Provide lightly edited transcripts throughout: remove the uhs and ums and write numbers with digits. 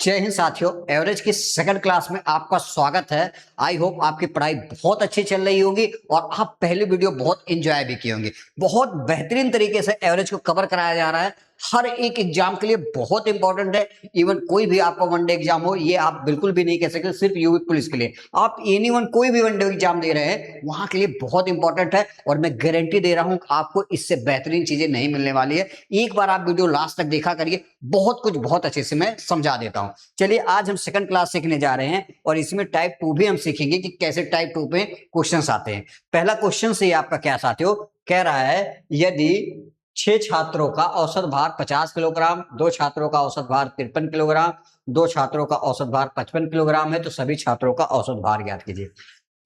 जय हिंद साथियों, एवरेज की सेकंड क्लास में आपका स्वागत है। आई होप आपकी पढ़ाई बहुत अच्छी चल रही होगी और आप पहली वीडियो बहुत एंजॉय भी किए होंगे। बहुत बेहतरीन तरीके से एवरेज को कवर कराया जा रहा है। हर एक एग्जाम के लिए बहुत इंपॉर्टेंट है। इवन कोई भी आपका वनडे एग्जाम हो, ये आप बिल्कुल भी नहीं कह सकते सिर्फ यूपी पुलिस के लिए। आप एनीवन कोई भी वनडे एग्जाम दे रहे हैं, वहां के लिए बहुत इंपॉर्टेंट है और मैं गारंटी दे रहा हूं आपको इससे बेहतरीन चीजें नहीं मिलने वाली है। एक बार आप वीडियो लास्ट तक देखा करिए, बहुत कुछ बहुत अच्छे से मैं समझा देता हूं। चलिए, आज हम सेकंड क्लास सीखने जा रहे हैं और इसमें टाइप 2 भी हम सीखेंगे कि कैसे टाइप 2 पे क्वेश्चंस आते हैं। पहला क्वेश्चन से आपका क्या साथियों कह रहा है, यदि 6 छात्रों का औसत भार 50 किलोग्राम, 2 छात्रों का औसत भार 53 किलोग्राम, 2 छात्रों का औसत भार 55 किलोग्राम है, तो सभी छात्रों का औसत भार ज्ञात कीजिए।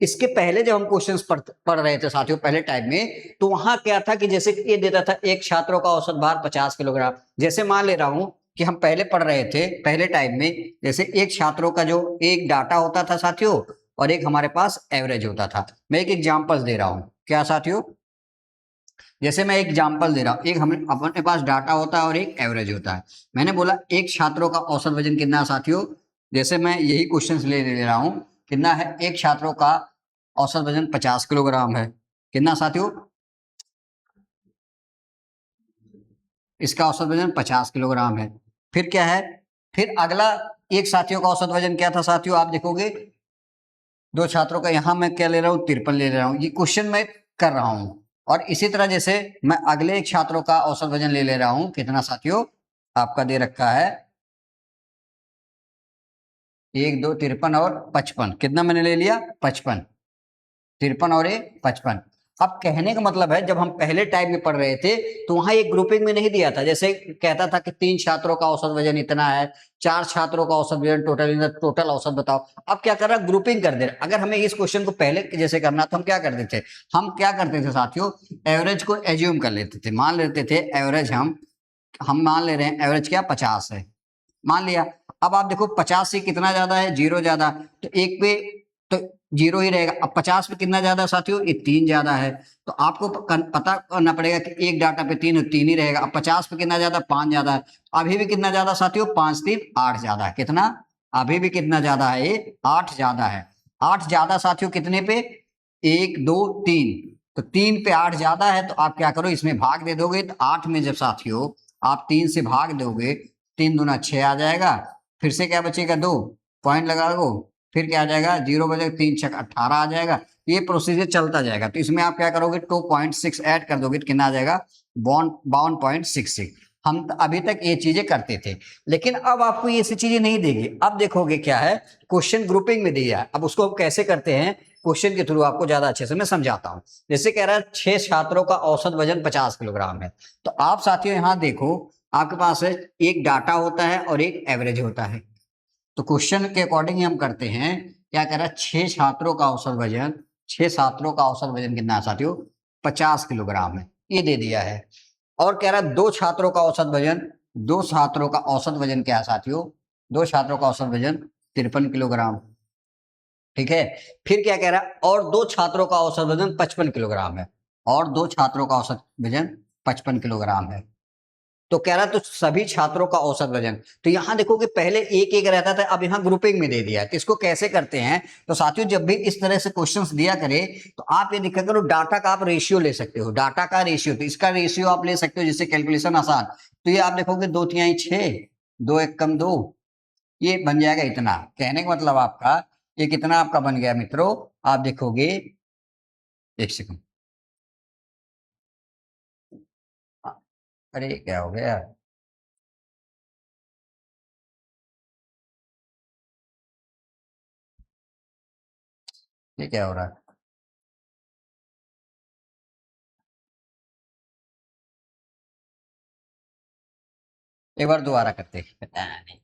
इसके पहले जब हम क्वेश्चंस पढ़ रहे थे साथियों पहले टाइम में, तो वहां क्या था कि जैसे ये देता था एक छात्रों का औसत भार 50 किलोग्राम। जैसे मान ले रहा हूं कि हम पहले पढ़ रहे थे पहले टाइम में, जैसे एक छात्रों का जो एक डाटा होता था साथियों और एक हमारे पास एवरेज होता था। मैं एक एग्जांपल दे रहा हूं क्या साथियों, जैसे मैं एग्जांपल दे रहा हूं, एक हम अपने पास डाटा होता है और एक एवरेज होता है। मैंने बोला एक छात्रों का औसत वजन कितना है साथियों, जैसे मैं यही क्वेश्चन ले रहा हूं, कितना है एक छात्रों का औसत वजन 50 किलोग्राम है। कितना साथियों, इसका औसत वजन 50 किलोग्राम है। फिर क्या है, फिर अगला एक साथियों का औसत वजन क्या था साथियों, आप देखोगे दो छात्रों का, यहां मैं क्या ले रहा हूं 53 ले रहा हूं। ये क्वेश्चन मैं कर रहा हूं और इसी तरह जैसे मैं अगले एक छात्रों का औसत वजन ले रहा हूं, कितना साथियों आपका दे रखा है 1 2 53 और 55। कितना मैंने ले लिया 55, 53 और 55। अब कहने का मतलब है, जब हम पहले टाइप में पढ़ रहे थे तो वहां एक ग्रुपिंग में नहीं दिया था। जैसे कहता था कि 3 छात्रों का औसत वजन इतना है, 4 छात्रों का औसत वजन टोटल औसत बताओ। अब क्या कर रहा है, ग्रुपिंग कर दे रहा। अगर हमें इस क्वेश्चन को पहले जैसे करना तो हम क्या करते थे, साथियों एवरेज को एज्यूम कर लेते थे। मान लेते थे एवरेज, हम मान ले रहे हैं एवरेज क्या 50 है, मान लिया। अब आप देखो 50 से कितना ज्यादा है, 0 ज्यादा, तो एक पे तो 0 ही रहेगा। अब 50 पे कितना ज्यादा साथियों, ये 3 ज्यादा है, तो आपको पता करना पड़ेगा कि एक डाटा पे 3 3 ही रहेगा। अब 50 पे कितना ज्यादा, 5 ज्यादा है। अभी भी कितना ज्यादा साथियों, 5 3 8 ज्यादा है। कितना, अभी भी कितना ज्यादा है, ये 8 ज्यादा है। 8 ज्यादा साथियों कितने पे, 1 2 3, तो 3 पे 8 ज्यादा है, तो आप क्या करो इसमें भाग दे दोगे। तो 8 में जब साथियों आप 3 से भाग दोगे, 3 दूना 6 आ जाएगा। फिर से क्या बचेगा, 2 पॉइंट लगा दो, फिर क्या आ जाएगा 0 बजेगा, 3 छक 18 आ जाएगा। ये प्रोसीजर चलता जाएगा। तो इसमें आप क्या करोगे 2.6 ऐड कर दोगे, तो कितना आ जाएगा 52.66। हम अभी तक ये चीजें करते थे, लेकिन अब आपको ये सी चीजें नहीं देगी। अब देखोगे क्या है, क्वेश्चन ग्रुपिंग में दिया है। अब उसको कैसे करते हैं, क्वेश्चन के थ्रू आपको ज्यादा अच्छे से मैं समझाता हूं। जैसे कह रहा है 6 छात्रों का औसत वजन 50 किलोग्राम है, तो आप साथियों यहां देखो, आपके पास है एक डाटा होता है और एक एवरेज होता है। तो क्वेश्चन के अकॉर्डिंग हम करते हैं, क्या कह रहा है 6 छात्रों का औसत वजन, 6 छात्रों का औसत वजन कितना है साथियों 50 किलोग्राम है, ये दे दिया है। और कह रहा है 2 छात्रों का औसत वजन, 2 छात्रों का औसत वजन क्या है साथियों, 2 छात्रों का औसत वजन 53 किलोग्राम। ठीक है, फिर क्या कह रहा है, और 2 छात्रों का औसत वजन 55 किलोग्राम है, और 2 छात्रों का औसत वजन 55 किलोग्राम है। तो कह रहा है तो सभी छात्रों का औसत वजन, तो यहां देखोगे पहले एक एक रहता था, अब यहां ग्रुपिंग में दे दिया है। तो इसको कैसे करते हैं, तो साथियों जब भी इस तरह से क्वेश्चंस दिया करे तो आप ये देखा करो, डाटा का आप रेशियो ले सकते हो, डाटा का रेशियो, तो इसका रेशियो आप ले सकते हो जिससे कैलकुलेशन आसान। तो ये आप देखोगे 2 तिहाई 6, 2 एक कम 2, ये बन जाएगा इतना। कहने का मतलब आपका ये कितना आपका बन गया मित्रों, आप देखोगे एक सेकंड, अरे क्या हो गया, ये क्या हो रहा है, एक बार दोबारा करते हैं, पता नहीं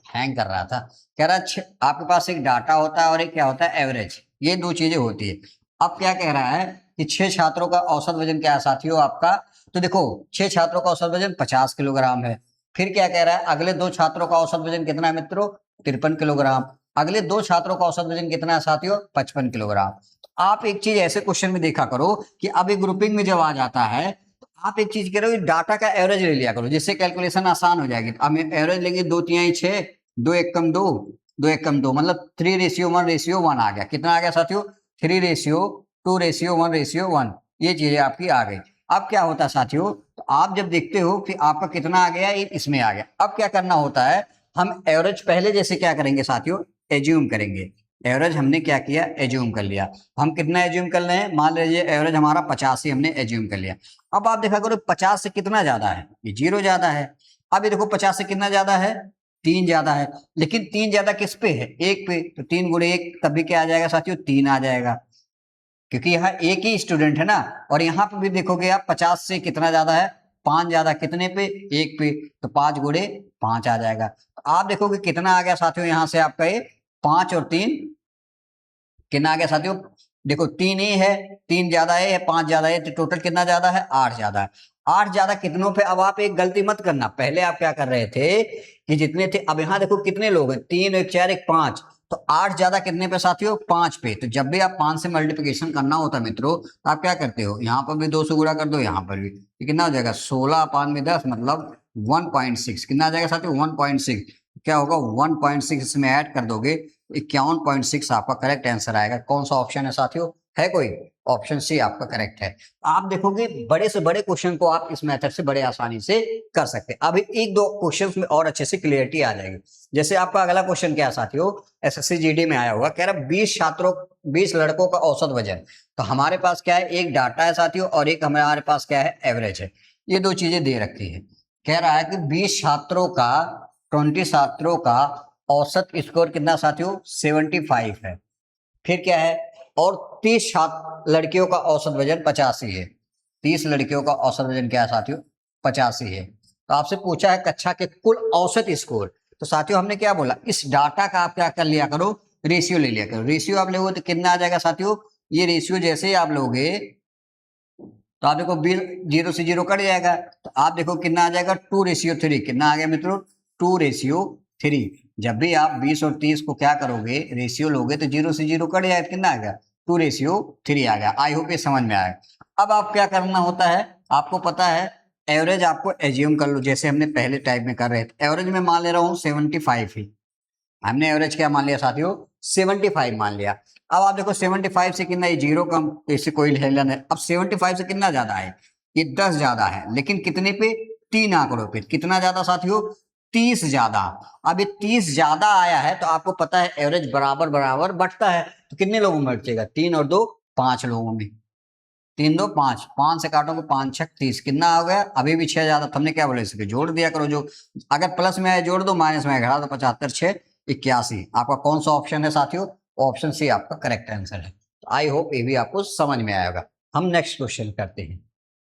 हैंग कर रहा था। कह रहा आपके पास एक डाटा होता है और एक क्या होता है एवरेज, ये दो चीजें होती है। अब क्या कह रहा है कि 6 छात्रों का औसत वजन क्या है साथियों आपका, तो देखो 6 छात्रों का औसत वजन 50 किलोग्राम है। फिर क्या कह रहा है, अगले 2 छात्रों का औसत वजन कितना है मित्रों 53 किलोग्राम। अगले 2 छात्रों का औसत वजन कितना है साथियों 55 किलोग्राम। आप एक चीज ऐसे क्वेश्चन में देखा करो कि अब एक ग्रुपिंग में जब आ जाता है, आप एक चीज करो, डाटा का एवरेज ले लिया करो, जिससे कैलकुलेशन आसान हो जाएगी। अब एवरेज लेंगे 2 तिहाई 6, दो एक कम दो, दो एक कम दो, मतलब 3:1:1 आ गया। कितना आ गया साथियों? 3:2:1:1। ये चीजें आपकी आ गई। अब क्या होता है साथियों, तो आप जब देखते हो कि आपका कितना आ गया, इसमें आ गया, अब क्या करना होता है, हम एवरेज पहले जैसे क्या करेंगे साथियों, एज्यूम करेंगे। एवरेज हमने क्या किया, एज्यूम कर लिया। हम कितना एज्यूम कर रहे हैं, मान लीजिए एवरेज हमारा 50 हमने एज्यूम कर लिया। अब आप देखा करो 50 से कितना ज्यादा है, ये 0 ज्यादा है। अब ये देखो 50 से कितना ज्यादा है, 3 ज्यादा है। लेकिन 3 ज्यादा किस पे है, 1 पे, तो 3 × 1 तभी क्या आ जाएगा साथियों, 3 आ जाएगा, क्योंकि यहाँ एक ही स्टूडेंट है ना। और यहाँ पे भी देखोगे आप 50 से कितना ज्यादा है, 5 ज्यादा, कितने पे, 1 पे, तो 5 × 5 आ जाएगा। तो आप देखोगे कितना आ गया साथियों, यहाँ से आपका ये 5 और 3 कितना आ गया साथियों, देखो 3 ही है, 3 ज्यादा है, 5 ज्यादा है, तो टोटल कितना ज्यादा है, 8 ज्यादा है। 8 ज्यादा कितनों पे, अब आप एक गलती मत करना, पहले आप क्या कर रहे थे कि जितने थे, अब यहाँ देखो कितने लोग हैं, 3 एक 4 एक 5, तो 8 ज्यादा कितने पे साथियों, 5 पे। तो जब भी आप 5 से मल्टीप्लिकेशन करना होता है मित्रों, तो आप क्या करते हो, यहाँ पर भी 2 से गुणा कर दो, यहाँ पर भी, तो कितना हो जाएगा, 16/10 मतलब 1.6, कितना आ जाएगा साथियों, 1.6। क्या होगा, 1.6 इसमें ऐड कर दोगे, 51.6 आपका करेक्ट आंसर आएगा। कौन सा ऑप्शन है साथियों, है कोई, ऑप्शन सी आपका करेक्ट है। आप देखोगे बड़े से बड़े क्वेश्चन को आप इस मेथड से बड़े आसानी से कर सकते हैं। अभी एक दो क्वेश्चंस में और अच्छे से क्लियरिटी आ जाएगी। जैसे आपका अगला क्वेश्चन क्या है साथियों, एसएससी जीडी में आया होगा, कह रहा 20 छात्रों, 20 लड़कों का औसत वजन। तो हमारे पास क्या है, एक डाटा है साथियों, और एक हमारे पास क्या है, एवरेज है। ये दो चीजें दे रखी है। कह रहा है कि 20 छात्रों का, 20 छात्रों का औसत स्कोर कितना साथियों, 75 है। फिर क्या है, और 30 लड़कियों का औसत वजन 85 है। 30 लड़कियों का औसत वजन क्या है साथियों, 85 है। तो आपसे पूछा है कक्षा के कुल औसत स्कोर। तो साथियों हमने क्या बोला, इस डाटा का आप क्या कर लिया करो, रेशियो ले लिया करो। रेशियो आप लोगे तो कितना आ जाएगा साथियों, ये रेशियो जैसे ही आप लोगे तो आप देखो 0 से 0 कट जाएगा, तो आप देखो कितना आ जाएगा, 2:3। कितना आ गया मित्रों, 2:3। जब भी आप 20 और 30 को क्या करोगे, रेशियो लोगे, तो 0 से 0 कट जाएगा, कितना आ गया, 2:3 आ गया। आई होप ये समझ में आया। अब आप क्या करना होता है, आपको पता है, एवरेज आपको एज्यूम कर लो, जैसे हमने पहले टाइप में कर रहे थे। एवरेज में मान ले रहा हूँ 75 ही, हमने एवरेज क्या मान लिया साथियों, 75 मान लिया। अब आप देखो 75 से कितना, ये 0 कम, तो इससे कोई हेलन है। अब 75 से कितना ज्यादा है, ये 10 ज्यादा है, लेकिन कितने पे, 3 आंकड़ों पे। कितना ज्यादा साथियों, 30 ज्यादा। अब ये 30 ज्यादा आया है, तो आपको पता है एवरेज बराबर बराबर बढ़ता है, तो कितने लोगों में बचेगा, 3 और 2 5 लोगों में। 3 2 5, 5 से काटोगे 5 6 30, कितना हो गया, अभी भी 6 ज्यादा। हमने क्या बोले, इसके जोड़ दिया करो, जो अगर प्लस में आए जोड़ दो, माइनस में आए घटा दो, 75 6 81। आपका कौन सा ऑप्शन है साथियों, ऑप्शन सी आपका करेक्ट आंसर है। तो आई होप ये भी आपको समझ में आएगा। हम नेक्स्ट क्वेश्चन करते हैं,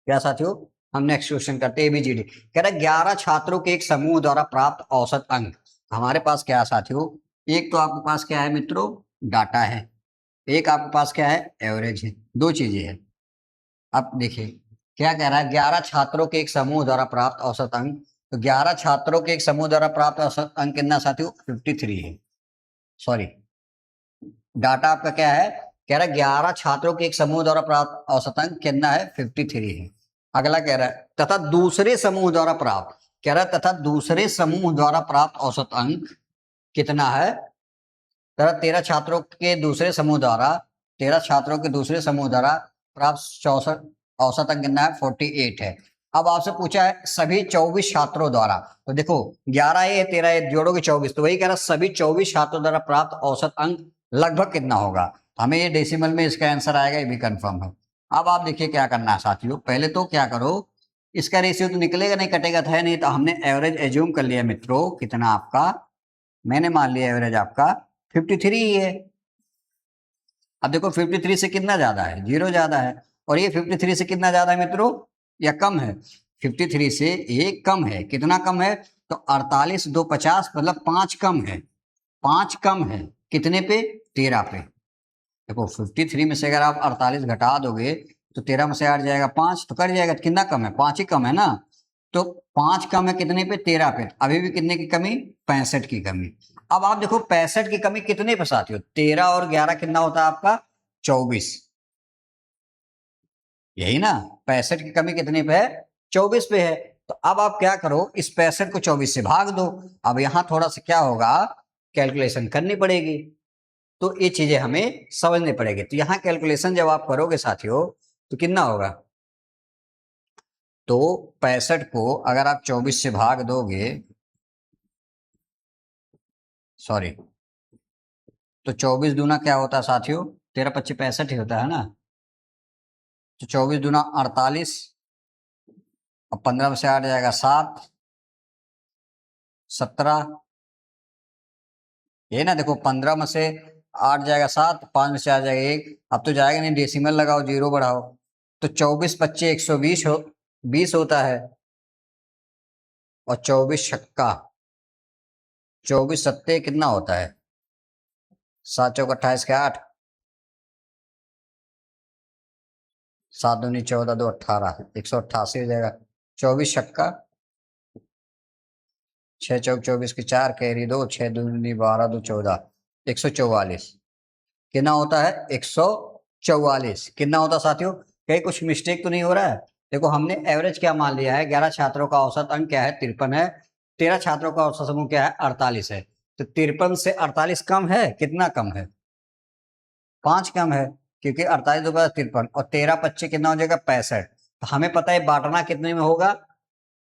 क्या साथियों, हम नेक्स्ट क्वेश्चन करते हैं। एबीजीडी कह रहा है 11 छात्रों के एक समूह द्वारा प्राप्त औसत अंक। हमारे पास क्या है साथियों, एक तो आपके पास क्या है मित्रों, डाटा है, एक आपके पास क्या है, एवरेज है, दो चीजें हैं। अब देखिए क्या कह रहा है, 11 छात्रों के एक समूह द्वारा प्राप्त औसत अंक। तो 11 छात्रों के एक समूह द्वारा प्राप्त औसत अंक कितना साथियों, 53 है। सॉरी, डाटा आपका क्या है, कह रहा है 11 छात्रों के एक समूह द्वारा प्राप्त औसत अंक कितना है, 53 है। अगला कह रहा है तथा दूसरे समूह द्वारा प्राप्त, कह रहा है तथा दूसरे समूह द्वारा प्राप्त औसत अंक कितना है, तथा 13 छात्रों के दूसरे समूह द्वारा, 13 छात्रों के दूसरे समूह द्वारा प्राप्त 64 औसत अंक कितना है, 48 है। अब आपसे पूछा है सभी 24 छात्रों द्वारा, तो देखो 11 है 13 है, जोड़ोगे 24, तो वही कह रहा सभी 24 छात्रों द्वारा प्राप्त औसत अंक लगभग कितना होगा। हमें ये डेसिमल में इसका आंसर आएगा, ये भी कंफर्म है। अब आप देखिए क्या करना है साथियों, पहले तो क्या करो, इसका रेशियो तो निकलेगा नहीं, कटेगा था नहीं, तो हमने एवरेज एज्यूम कर लिया मित्रों, कितना आपका, मैंने मान लिया एवरेज आपका 53 ही है। अब देखो 53 से कितना ज्यादा है, 0 ज्यादा है, और ये 53 से कितना ज्यादा है मित्रों, या कम है, 53 से ये कम है। कितना कम है, तो 48 2 50, मतलब 5 कम है, 5 कम है, कितने पे, 13 पे। देखो 53 में से अगर आप 48 घटा दोगे, तो 13 में से हट जाएगा 5, तो कट जाएगा, कितना कम है, 5 ही कम है ना। तो 5 कम है कितने पे, 13 पे। अभी भी कितने की कमी, 65 की कमी। अब आप देखो 65 की कमी कितने पे साथियों, 13 और 11 कितना होता है आपका, 24, यही ना। 65 की कमी कितने पे है, 24 पे है। तो अब आप क्या करो, इस 65 को 24 से भाग दो। अब यहां थोड़ा सा क्या होगा, कैलकुलेशन करनी पड़ेगी, तो ये चीजें हमें समझनी पड़ेगी। तो यहाँ कैलकुलेशन जब आप करोगे साथियों तो कितना होगा, तो 65 को अगर आप 24 से भाग दोगे, सॉरी, तो 24 दूना क्या होता है साथियों, 13×25 = 65 ही होता है ना। तो 24 दूना 48, अब 15 में से 8 जाएगा 7, 17, ये ना देखो 15 में से 8 जाएगा 7, 5 में से 8 जाएगा 1, अब तो जाएगा नहीं, डेसिमल लगाओ, जीरो बढ़ाओ। तो 24×25 120 20 होता है, और 24 छक्का 24 सत्ते कितना होता है, 7 चौक 28 के 8, 7 दूनी 14, 2 18, 188 हो जाएगा। 24 छक्का 6 चौक 24 की 4, कैरी 2, 6 दूनी 12, 2 14, 144 कितना होता है, 144 कितना होता साथियों। कहीं कुछ मिस्टेक तो नहीं हो रहा है। देखो हमने एवरेज क्या मान लिया है, 11 छात्रों का औसत अंक क्या है, 53 है, 13 छात्रों का औसत समूह क्या है, 48 है। तो 53 से 48 कम है, कितना कम है, 5 कम है, क्योंकि 48 दो 53 और 13×25 कितना हो जाएगा, 65। तो हमें पता है बांटना कितने में होगा,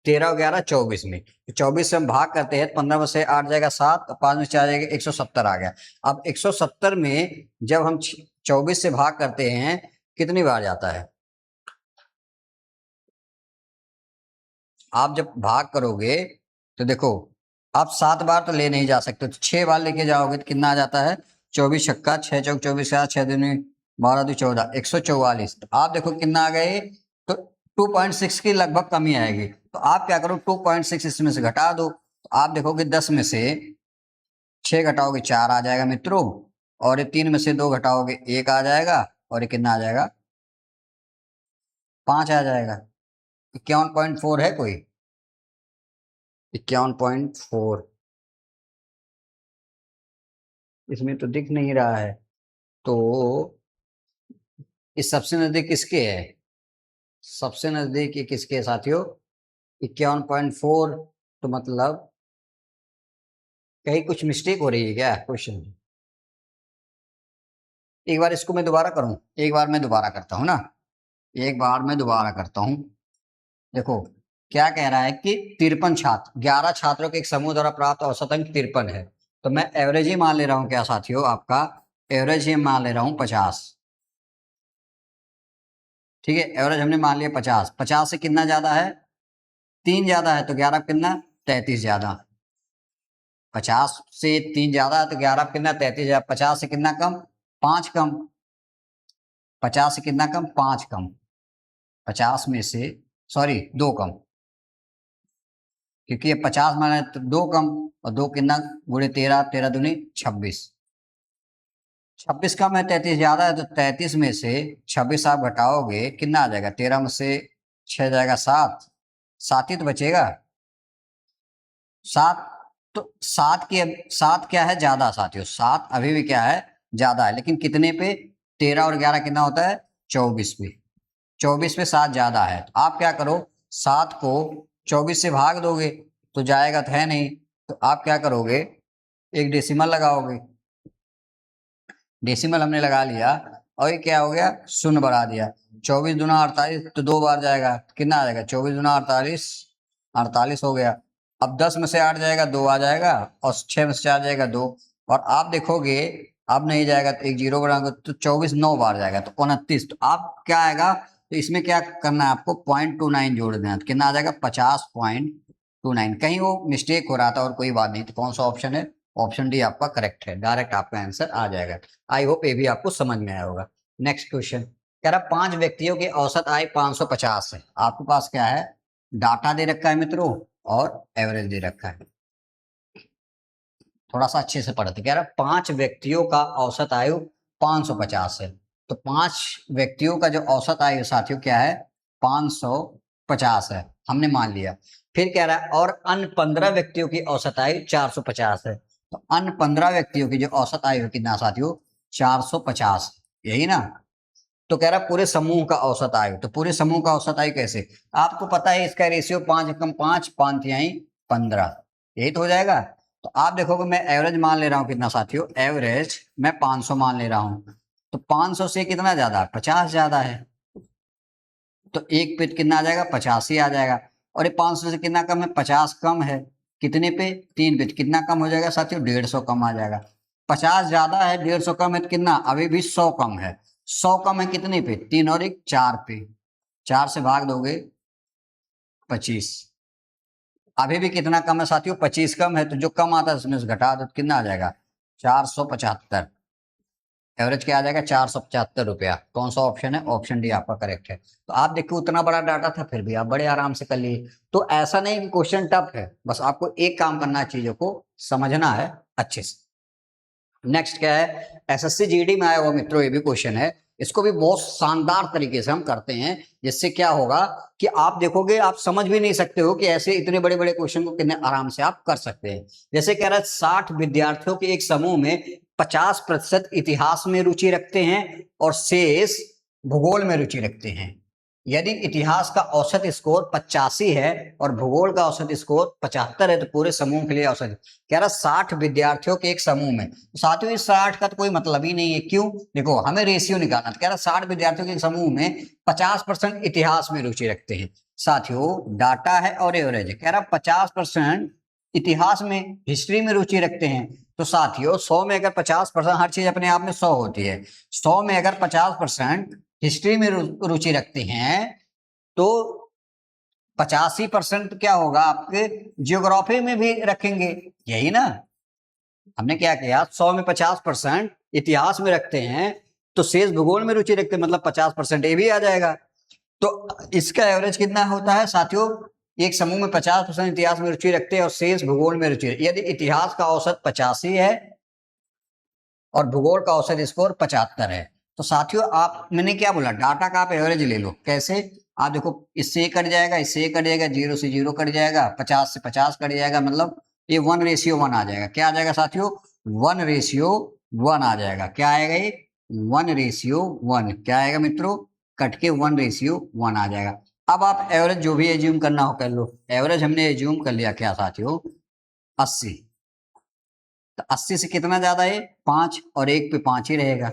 13 11 24 में। 24 से हम भाग करते हैं, 15 में से 8 जाएगा 7, 5 में से 4 जाएगा 170 आ गया। अब 170 में जब हम 24 से भाग करते हैं कितनी बार जाता है, आप जब भाग करोगे तो देखो आप 7 बार तो ले नहीं जा सकते, तो 6 बार लेके जाओगे तो कितना आ जाता है, 24 छक्का 6 चौक 24 6 दूनी 12 2 14, 144। तो आप देखो कितना आ गए, तो 2.6 की लगभग कमी आएगी। तो आप क्या करो, 2.6 इसमें से घटा दो, तो आप देखोगे 10 में से 6 घटाओगे 4 आ जाएगा मित्रों, और ये 3 में से 2 घटाओगे 1 आ जाएगा, और ये कितना आ जाएगा, 5 आ जाएगा। 51.4 है कोई, 51.4 इसमें तो दिख नहीं रहा है। तो इस सबसे नजदीक किसके है, सबसे नजदीक ये किसके है साथियों, 51.4। तो मतलब कहीं कुछ मिस्टेक हो रही है क्या क्वेश्चन, एक बार इसको मैं दोबारा करूं, एक बार मैं दोबारा करता हूं ना, एक बार मैं दोबारा करता हूं। देखो क्या कह रहा है कि 53 छात्र, 11 छात्रों के एक समूह द्वारा प्राप्त औसत अंक 53 है। तो मैं एवरेज ही मान ले रहा हूं क्या साथियों, आपका एवरेज ही मान ले रहा हूं 50। ठीक है, एवरेज हमने मान लिया 50, 50 से कितना ज्यादा है, 3 ज्यादा है, तो 11 कितना, 33 ज्यादा। 50 से 3 ज्यादा है तो 11 कितना, 33 ज्यादा। 50 से कितना कम, 5 कम। 50 से कितना कम, 5 कम। 50 में से, सॉरी 2 कम, क्योंकि ये 50 माने तो 2 कम, और 2 कितना, गुणे 13, 13 दूनी 26। 26 कम है, 33 ज्यादा है, तो 33 में से 26 आप घटाओगे कितना आ जाएगा, 13 में से 6 जाएगा 7, 7 ही तो बचेगा, 7। तो 7 की, 7 क्या है, ज्यादा साथियों, 7 अभी भी क्या है, ज्यादा है, लेकिन कितने पे, 13 और 11 कितना होता है, 24 पे। 24 पे 7 ज्यादा है, तो आप क्या करो, 7 को 24 से भाग दोगे तो जाएगा तो है नहीं, तो आप क्या करोगे, एक डेसिमल लगाओगे। डेसिमल हमने लगा लिया, और ये क्या हो गया, शून्य बढ़ा दिया। 24 दूना 48, तो 2 बार जाएगा, कितना आ जाएगा, 24 दूना 48, 48 हो गया। अब 10 में से 8 जाएगा 2 आ जाएगा, और 6 में से 4 जाएगा 2, और आप देखोगे अब नहीं जाएगा तो एक जीरो बढ़ाओगे, तो 24 9 बार जाएगा तो 29। तो आप क्या आएगा, तो इसमें क्या करना है आपको, 0.29 जोड़ देना, तो कितना आ जाएगा, 50.29। कहीं वो मिस्टेक हो रहा था और कोई बात नहीं, तो कौन सा ऑप्शन है, ऑप्शन डी आपका करेक्ट है, डायरेक्ट आपका आंसर आ जाएगा। आई होप ये भी आपको समझ में आया होगा। नेक्स्ट क्वेश्चन कह रहा 5 व्यक्तियों की औसत आय 550 है। आपके पास क्या है, डाटा दे रखा है मित्रों, और एवरेज दे रखा है। थोड़ा सा अच्छे से पढ़ते, कह रहा 5 व्यक्तियों का औसत आयु 550 है। तो 5 व्यक्तियों का जो औसत आयु साथियों क्या है, 550 है, हमने मान लिया। फिर कह रहा है और अन्य 15 व्यक्तियों की औसत आयु 450 है। तो अन्य 15 व्यक्तियों की जो औसत आयु कितना साथियों, 450, यही ना। तो कह रहा पूरे समूह का औसत आयु। तो पूरे समूह का औसत आयु कैसे, आपको पता है इसका रेशियो 5 एकम 5 5 तिहाई 15, यही तो हो जाएगा। तो आप देखोगे मैं एवरेज मान ले रहा हूँ कितना साथियों, एवरेज मैं 500 मान ले रहा हूँ। तो 500 से कितना ज्यादा, 50 ज्यादा है, तो एक पे कितना आ जाएगा, 85 आ जाएगा। और ये 500 से कितना कम है, 50 कम है, कितने पे, 3 पे, कितना कम हो जाएगा साथियों, 150 कम आ जाएगा। 50 ज्यादा है, 150 कम है, तो कितना, अभी भी 100 कम है। 100 कम है कितने पे, 3 और 1 4 पे, 4 से भाग दोगे 25, अभी भी कितना कम है साथियों, 25 कम है। तो जो कम आता है उसमें से घटा दो, तो कितना आ जाएगा, 475। एवरेज क्या आ जाएगा, 475 रुपया। कौन सा ऑप्शन है, ऑप्शन डी आपका करेक्ट है। तो आप देखो उतना बड़ा डाटा था, फिर भी आप बड़े आराम से कर लिए। तो ऐसा नहीं कि क्वेश्चन टफ है, बस आपको एक काम करना है, चीजों को समझना है अच्छे से। नेक्स्ट क्या है, एसएससी जीडी में आया हुआ मित्रों ये भी क्वेश्चन है। इसको भी बहुत शानदार तरीके से हम करते हैं, जिससे क्या होगा कि आप देखोगे, आप समझ भी नहीं सकते हो कि ऐसे इतने बड़े बड़े क्वेश्चन को कितने आराम से आप कर सकते हैं। जैसे कह रहा है 60 विद्यार्थियों के एक समूह में 50% इतिहास में रुचि रखते हैं और शेष भूगोल में रुचि रखते हैं। यदि इतिहास का औसत स्कोर 85 है और भूगोल का औसत स्कोर 75 है, तो पूरे समूह के लिए औसत कह रहा 60 विद्यार्थियों के एक समूह में। साथियों इस 60 का तो कोई मतलब ही नहीं है, क्यों, देखो हमें रेशियो निकालना। कह रहा 60 विद्यार्थियों के एक समूह में 50% इतिहास में रुचि रखते हैं। साथियों डाटा है और एवरेज है, कह रहा 50% इतिहास में, हिस्ट्री में रुचि रखते हैं। तो साथियों 100 में अगर 50%, हर चीज अपने आप में 100 होती है, 100 में अगर 50% हिस्ट्री में रुचि रखते हैं, तो 85% क्या होगा आपके जियोग्राफी में भी रखेंगे, यही ना। हमने क्या किया, 100 में 50% इतिहास में रखते हैं, तो शेष भूगोल में रुचि रखते हैं, मतलब 50% ये भी आ जाएगा। तो इसका एवरेज कितना होता है साथियों, एक समूह में 50% इतिहास में रुचि रखते हैं और शेष भूगोल में रुचि, यदि इतिहास का औसत 85 है और भूगोल का औसत स्कोर 75 है, तो साथियों आप, मैंने क्या बोला, डाटा का आप एवरेज ले लो। कैसे, आप देखो इससे कट जाएगा, इससे कट जाएगा, 0 से 0 कट जाएगा, 50 से 50 कट जाएगा, मतलब ये 1:1 आ जाएगा। क्या आ जाएगा साथियों, 1:1 आ जाएगा। क्या आएगा ये, 1:1। क्या आएगा मित्रों, कट के 1:1 आ जाएगा। अब आप एवरेज जो भी एज्यूम करना हो कर लो। एवरेज हमने एज्यूम कर लिया क्या साथियों, 80। तो 80 से कितना ज्यादा है, 5, और 1 पे 5 ही रहेगा।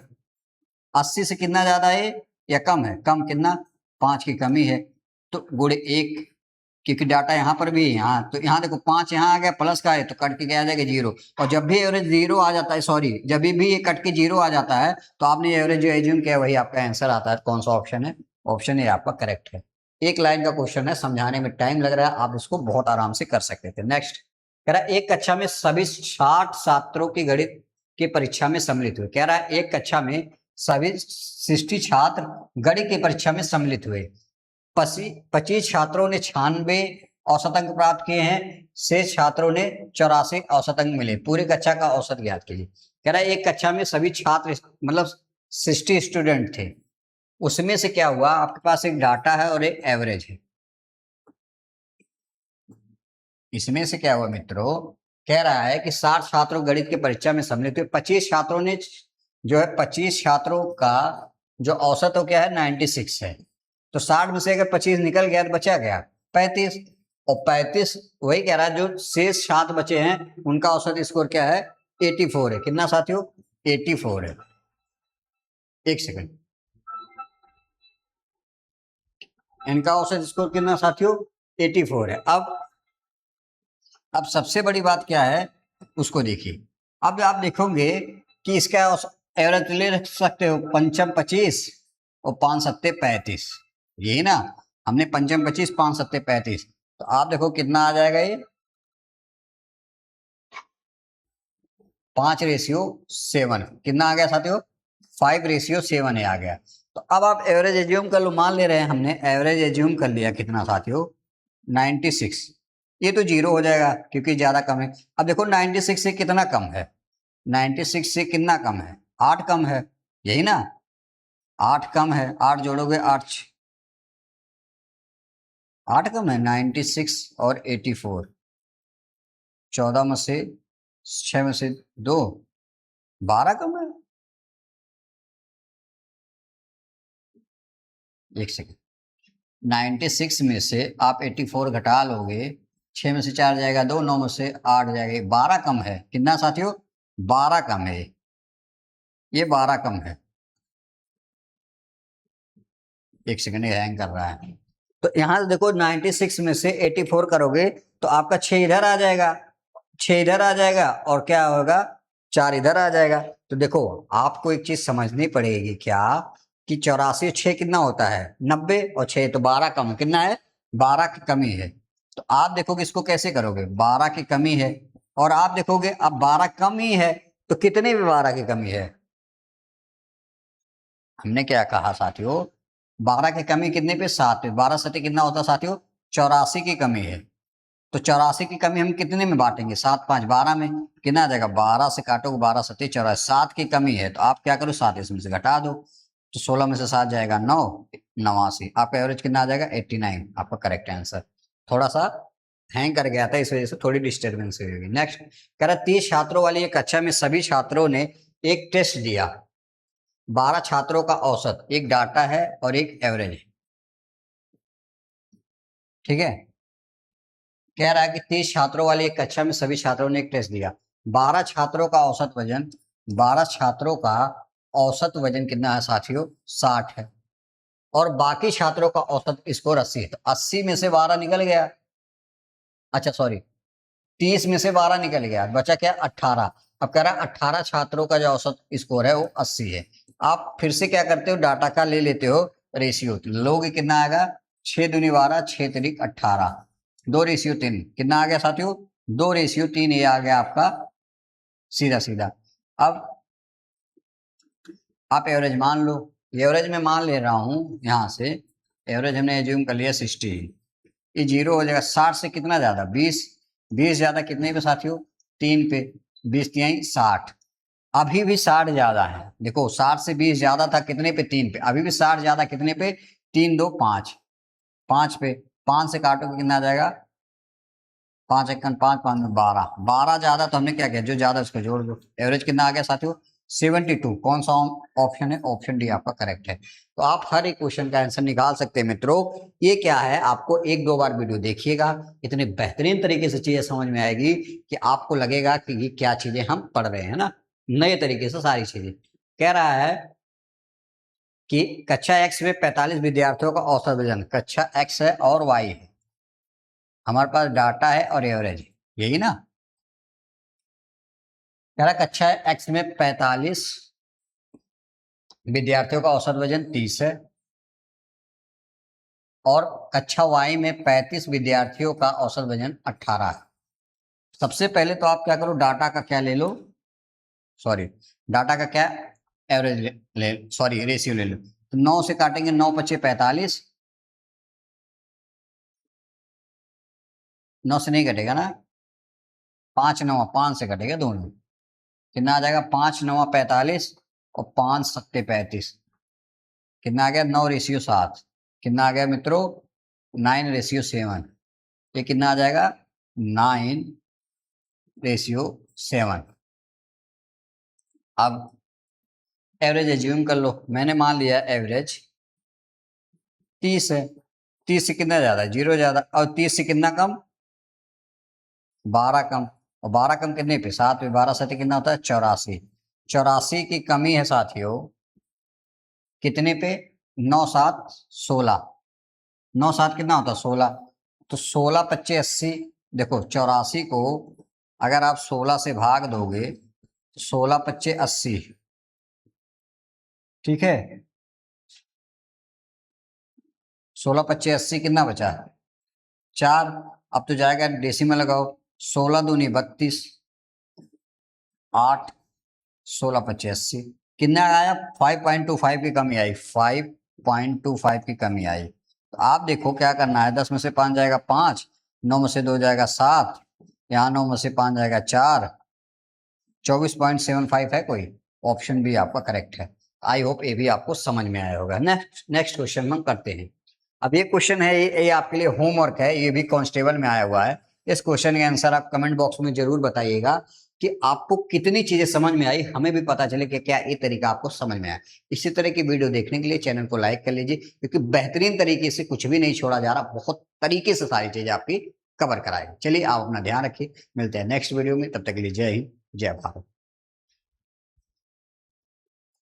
80 से कितना ज्यादा है या कम है, कम कितना, 5 की कमी है, तो गुणे 1, क्योंकि डाटा यहाँ पर भी है, यहाँ तो यहाँ देखो 5 यहाँ आ गया, प्लस का है तो कट के क्या आ जाएगा, 0। और जब भी एवरेज 0 आ जाता है, सॉरी, जब भी ये कट के 0 आ जाता है, तो आपने एवरेज जो एज्यूम किया वही आपका आंसर आता है। कौन सा ऑप्शन है, ऑप्शन ए आपका करेक्ट है। एक लाइन का क्वेश्चन है, समझाने में टाइम लग रहा है, आप इसको बहुत आराम से कर सकते थे। नेक्स्ट कह रहा है एक कक्षा में सभी 60 छात्रों की गणित की परीक्षा में सम्मिलित हुए। कह रहा है एक कक्षा में सभी 60 छात्र गणित की परीक्षा में सम्मिलित हुए। 25 छात्रों ने 96 औसत अंक प्राप्त किए हैं, शेष छात्रों ने 84 औसत अंक मिले। पूरी कक्षा का औसत ज्ञात कीजिए। कह रहा है एक कक्षा में सभी छात्र मतलब 60 स्टूडेंट थे, उसमें से क्या हुआ, आपके पास एक डाटा है और एक एवरेज है। इसमें से क्या हुआ मित्रों, कह रहा है कि 60 छात्रों गणित की परीक्षा में सम्मिलित हुए। 25 छात्रों ने जो है, 25 छात्रों का जो औसत हो क्या है, 96 है। तो 60 में से अगर 25 निकल गया तो बचा गया 35, और 35 वही कह रहा है, जो शेष 7 बचे हैं उनका औसत स्कोर क्या है, 84 है। कितना साथियों, 84 है। एक सेकंड, इनका औसत स्कोर कितना साथियों, 84 है। अब सबसे बड़ी बात क्या है उसको देखिए। अब आप देखोगे कि इसका एवरेज ले रख सकते हो, पंचम 25 और 5 सत्ते 35, यही ना। हमने पंचम 25, 5 सत्ते 35, तो आप देखो कितना आ जाएगा ये, 5:7। कितना आ गया साथियों, 5:7 आ गया। तो अब आप एवरेज एज्यूम कर लो, मान ले रहे हैं हमने एवरेज एज्यूम कर लिया कितना साथियों, 96। ये तो 0 हो जाएगा क्योंकि ज्यादा कम है। अब देखो 96 से कितना कम है, 96 से कितना कम है, 8 कम है, यही ना। 8 कम है, 8 जोड़ोगे 8, 8 कम है, 96 और 84, 14 में से 6 में से 2, 12 कम है। एक सेकेंड, 96 में से आप 84 घटा लोगे, 6 में से 4 जाएगा 2, 9 में से 8 जाएगा 12 कम है। कितना साथियों? 12 कम है, ये 12 कम है। एक सेकंड, ये हैंग कर रहा है। तो यहां से देखो 96 में से 84 करोगे तो आपका 6 इधर आ जाएगा, 6 इधर आ जाएगा और क्या होगा, 4 इधर आ जाएगा। तो देखो आपको एक चीज समझनी पड़ेगी क्या, कि 84 6 कितना होता है 90, और 6 तो 12 कम है, कितना है 12 की कमी है। तो आप देखोगे इसको कैसे करोगे, 12 की कमी है और आप देखोगे अब 12 कम ही है, तो कितने में 12 की कमी है। हमने क्या कहा साथियों, 12 की कमी कितने पे, 7 पे। 12 सटे कितना होता है साथियों, 84 की कमी है। तो 84 की कमी हम कितने में बांटेंगे, 7 5 12 में। कितना आ जाएगा, 12 से काटोगे 12 सटे 84, 7 की कमी है तो आप क्या करो 7 इसमें से घटा दो, तो 16 में से 7 जाएगा 9, 89। आपका एवरेज कितना आ जाएगा 89, आपका करेक्ट आंसर। थोड़ा सा हैंग कर गया था, इस वजह से थोड़ी डिस्टर्बेंस हुई होगी। नेक्स्ट कह रहा 30 छात्रों वाली एक कक्षा में सभी छात्रों ने एक टेस्ट दिया, 12 छात्रों का औसत, एक डाटा है और एक एवरेज है। ठीक है, कह रहा है कि 30 छात्रों वाली एक कक्षा में सभी छात्रों ने एक टेस्ट दिया, 12 छात्रों का औसत वजन, 12 छात्रों का औसत वजन कितना है साथियों, 60 है, और बाकी छात्रों का औसत स्कोर 80 है। तो 80 में से 12 निकल गया, अच्छा सॉरी 30 में से 12 निकल गया, बचा क्या 18। अब कह रहा है 18 छात्रों का जो औसत स्कोर है वो 80 है। आप फिर से क्या करते हो, डाटा का ले लेते हो रेशियो, लोगे कितना आएगा 6 दूनी 12, 6 तिरिक 18, 2:3। कितना आ गया साथियों, 2:3, ये आ गया आपका सीधा सीधा। अब आप एवरेज मान लो, एवरेज में मान ले रहा हूं यहां से, एवरेज हमने एज्यूम कर लिया 60, ये 0 हो जाएगा। 60 से कितना ज्यादा 20, 20 ज्यादा कितने पे साथियों, 3 पे, 20 3 60, अभी भी 60 ज्यादा है। देखो 60 से 20 ज्यादा था कितने पे, 3 पे, अभी भी 60 ज्यादा कितने पे, 3 2 5, 5 पे, 5 से काटोगे कितना आ जाएगा, 5 1 5 5 में 12, 12 ज्यादा तो हमने क्या किया, जो ज्यादा उसको जोड़ दो। एवरेज कितना आ गया साथियों 72। कौन सा ऑप्शन है, ऑप्शन डी आपका करेक्ट है। तो आप हर एक क्वेश्चन का आंसर निकाल सकते हैं मित्रों। ये क्या है, आपको 1 2 बार वीडियो देखिएगा, इतने बेहतरीन तरीके से चीजें समझ में आएगी कि आपको लगेगा कि ये क्या चीजें हम पढ़ रहे हैं ना, नए तरीके से सारी चीजें। कह रहा है कि कक्षा एक्स में 45 विद्यार्थियों का औसत वजन, कक्षा एक्स है और वाई है, हमारे पास डाटा है और एवरेज है, यही ना। कह रहा कक्षा एक्स में 45 विद्यार्थियों का औसत वजन 30 है, और कक्षा वाई में 35 विद्यार्थियों का औसत वजन 18 है। सबसे पहले तो आप क्या करो, डाटा का क्या ले लो, सॉरी डाटा का क्या एवरेज ले सॉरी रेशियो ले लो। तो 9 से काटेंगे, 9 5 45, 9 से नहीं कटेगा ना, 5 9 5 से कटेगा दोनों। कितना आ जाएगा, 5 9 45 और 5 7 35, कितना आ गया 9:7। कितना आ गया मित्रों, 9:7। ये कितना आ जाएगा 9:7। अब एवरेज एज्यूम कर लो, मैंने मान लिया एवरेज 30 है, 30 से कितना ज्यादा, 0 ज्यादा, और 30 से कितना कम, 12 कम, और 12 कम कितने पे, 7 पे, 12 7 कितना होता है 84। 84 की कमी है साथियों कितने पे, 9 7 16, 9 7 कितना होता है 16, तो 16 25 80। देखो 84 को अगर आप 16 से भाग दोगे तो 16 25 80, ठीक है, 16 25 80 कितना बचा, 4। अब तो जाएगा डेसिमल लगाओ, 16 दूनी 32, 8 16 25 80, कितना आया 5.25 की कमी आई, 5.25 की कमी आई। तो आप देखो क्या करना है, 10 में से 5 जाएगा 5, 9 में से 2 जाएगा 7, यहाँ 9 में से 5 जाएगा 4, 24.75 है कोई, ऑप्शन बी आपका करेक्ट है। आई होप ये भी आपको समझ में आया होगा। नेक्स्ट क्वेश्चन हम करते हैं। अब ये क्वेश्चन है, ये आपके लिए होमवर्क है, ये भी कांस्टेबल में आया हुआ है, इस क्वेश्चन का आंसर आप कमेंट बॉक्स में जरूर बताइएगा कि आपको कितनी चीजें समझ में आई, हमें भी पता चले कि क्या ये तरीका आपको समझ में आया। इसी तरह की वीडियो देखने के लिए चैनल को लाइक कर लीजिए, क्योंकि बेहतरीन तरीके से कुछ भी नहीं छोड़ा जा रहा, बहुत तरीके से सारी चीजें आपकी कवर कराएंगे। चलिए आप अपना ध्यान रखिए, मिलते हैं नेक्स्ट वीडियो में, तब तक के लिए जय हिंद जय भारत।